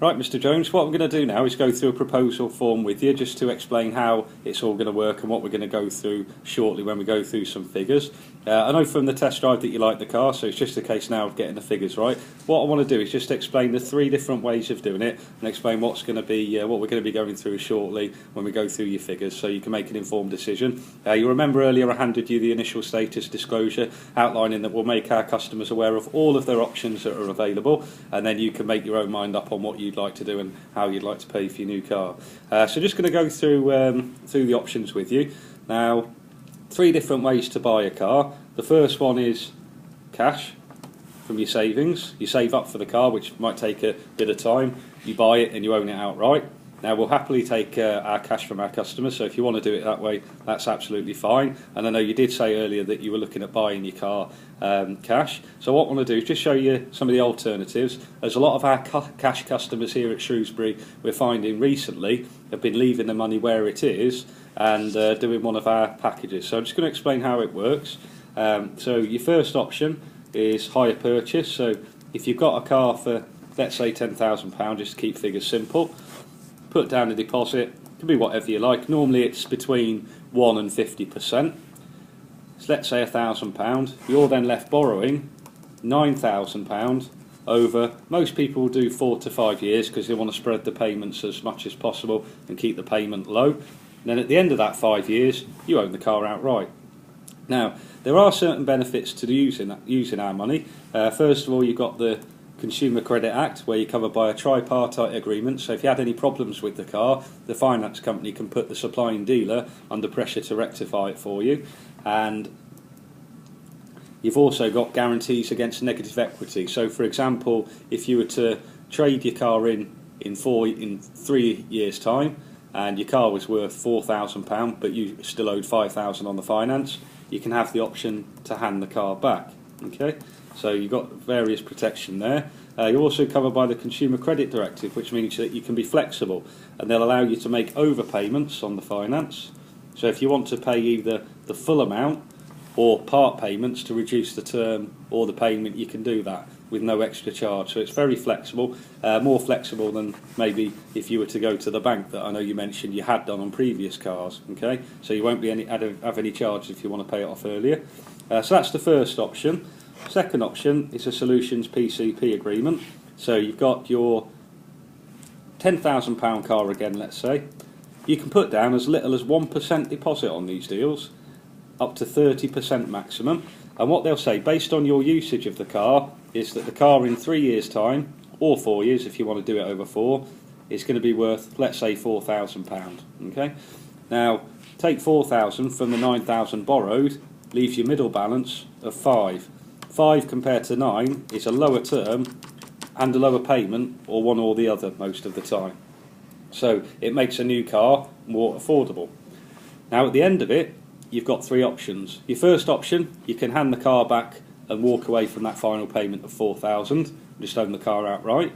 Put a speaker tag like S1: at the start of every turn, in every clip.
S1: Right, Mr. Jones, what we're going to do now is go through a proposal form with you just to explain how it's all going to work and what we're going to go through shortly when we go through some figures. I know from the test drive that you like the car, so it's just a case now of getting the figures right. What I want to do is just explain the three different ways of doing it and explain what's going to be what we're going to be going through shortly when we go through your figures, so you can make an informed decision. You remember earlier I handed you the initial status disclosure outlining that we'll make our customers aware of all of their options that are available, and then you can make your own mind up on what you'd like to do and how you'd like to pay for your new car. So just going to go through the options with you. Now, three different ways to buy a car. The first one is cash from your savings. You save up for the car, which might take a bit of time. You buy it and you own it outright. Now, we'll happily take our cash from our customers, so if you want to do it that way, that's absolutely fine. And I know you did say earlier that you were looking at buying your car cash. So what I want to do is just show you some of the alternatives. There's a lot of our cash customers here at Shrewsbury we're finding recently have been leaving the money where it is and doing one of our packages. So I'm just going to explain how it works. So your first option is hire purchase. So if you've got a car for, let's say, £10,000, just to keep figures simple, put down a deposit. It can be whatever you like. Normally it's between 1 and 50%. So let's say £1,000. You're then left borrowing £9,000 over, most people do 4 to 5 years because they want to spread the payments as much as possible and keep the payment low. And then at the end of that 5 years, you own the car outright. Now, there are certain benefits to using our money. First of all, you've got the Consumer Credit Act, where you're covered by a tripartite agreement. So if you had any problems with the car, the finance company can put the supplying dealer under pressure to rectify it for you. And you've also got guarantees against negative equity. So for example, if you were to trade your car in 3 years' time and your car was worth £4,000 but you still owed £5,000 on the finance, you can have the option to hand the car back. Okay? So you've got various protection there. You're also covered by the Consumer Credit Directive, which means that you can be flexible and they'll allow you to make overpayments on the finance. So if you want to pay either the full amount or part payments to reduce the term or the payment, you can do that with no extra charge. So it's very flexible, more flexible than maybe if you were to go to the bank that I know you mentioned you had done on previous cars. Okay, so you won't be have any charge if you want to pay it off earlier. So that's the first option. Second option is a Solutions PCP agreement. So you've got your £10,000 car again, let's say. You can put down as little as 1% deposit on these deals, up to 30% maximum. And what they'll say, based on your usage of the car, is that the car in 3 years' time, or 4 years if you want to do it over 4, is going to be worth, let's say, £4,000. Okay? Now, take £4,000 from the £9,000 borrowed, leaves your middle balance of £5,000. 5 compared to 9 is a lower term and a lower payment, or one or the other most of the time. So it makes a new car more affordable. Now at the end of it, you've got three options. Your first option, you can hand the car back and walk away from that final payment of £4,000, just own the car outright.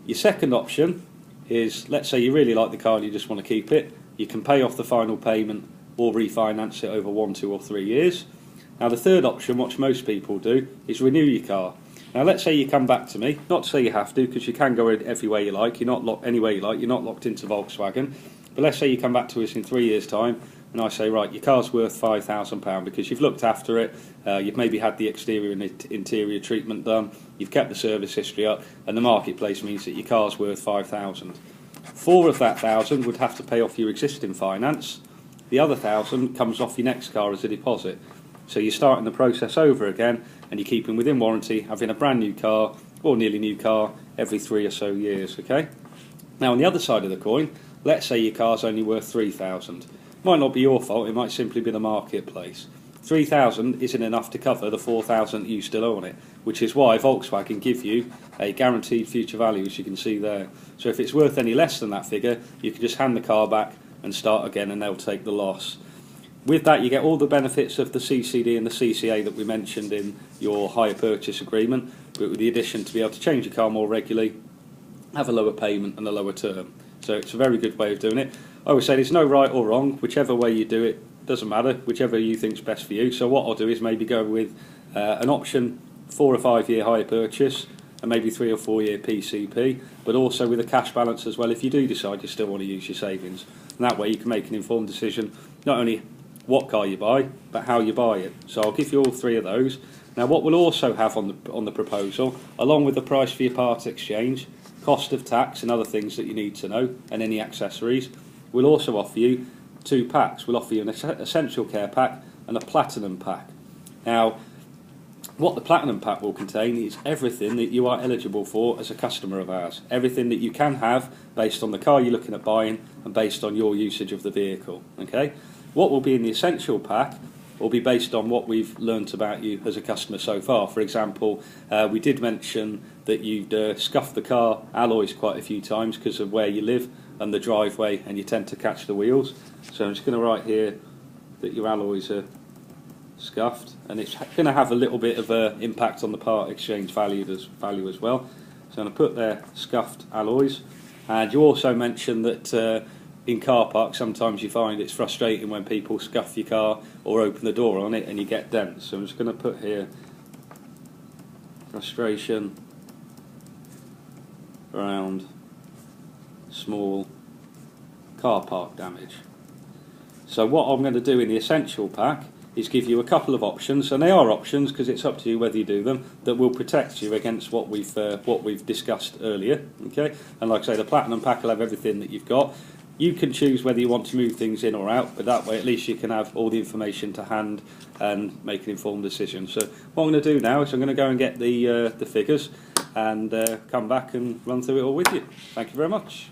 S1: Your second option is, let's say you really like the car and you just want to keep it, you can pay off the final payment or refinance it over 1, 2 or 3 years. Now the third option, which most people do, is renew your car. Now let's say you come back to me, not to say you have to, because you can go everywhere you like, you're not locked anywhere you like, you're not locked into Volkswagen, but let's say you come back to us in 3 years' time and I say, right, your car's worth £5,000 because you've looked after it, you've maybe had the exterior and interior treatment done, you've kept the service history up, and the marketplace means that your car's worth £5,000. 4 of that £1,000 would have to pay off your existing finance, the other £1,000 comes off your next car as a deposit. So you're starting the process over again and you're keeping within warranty, having a brand new car or nearly new car every 3 or so years. Okay. Now on the other side of the coin, let's say your car's only worth £3,000. Might not be your fault, it might simply be the marketplace. £3,000 isn't enough to cover the £4,000 you still owe on it, which is why Volkswagen give you a guaranteed future value, as you can see there. So if it's worth any less than that figure, you can just hand the car back and start again and they'll take the loss. With that, you get all the benefits of the CCD and the CCA that we mentioned in your hire purchase agreement, but with the addition to be able to change your car more regularly, have a lower payment and a lower term. So it's a very good way of doing it. I always say there's no right or wrong, whichever way you do it, doesn't matter, whichever you think's best for you. So what I'll do is maybe go with an option 4 or 5 year hire purchase, and maybe 3 or 4 year PCP, but also with a cash balance as well if you do decide you still want to use your savings. And that way you can make an informed decision, not only what car you buy, but how you buy it. So I'll give you all 3 of those. Now what we'll also have on the proposal, along with the price for your part exchange, cost of tax and other things that you need to know, and any accessories, we'll also offer you 2 packs. We'll offer you an essential care pack and a platinum pack. Now, what the platinum pack will contain is everything that you are eligible for as a customer of ours. Everything that you can have based on the car you're looking at buying and based on your usage of the vehicle. Okay? What will be in the essential pack will be based on what we've learnt about you as a customer so far. For example, we did mention that you'd scuffed the car alloys quite a few times because of where you live and the driveway, and you tend to catch the wheels. So I'm just going to write here that your alloys are scuffed, and it's going to have a little bit of an impact on the part exchange value as well. So I'm going to put there scuffed alloys. And you also mentioned that in car parks sometimes you find it's frustrating when people scuff your car or open the door on it and you get dents. So I'm just going to put here frustration around small car park damage. So what I'm going to do in the essential pack is give you a couple of options, and they are options because it's up to you whether you do them, that will protect you against what we've discussed earlier. Okay, and like I say, the platinum pack will have everything that you've got. You can choose whether you want to move things in or out, but that way at least you can have all the information to hand and make an informed decision. So what I'm going to do now is I'm going to go and get the figures and come back and run through it all with you. Thank you very much.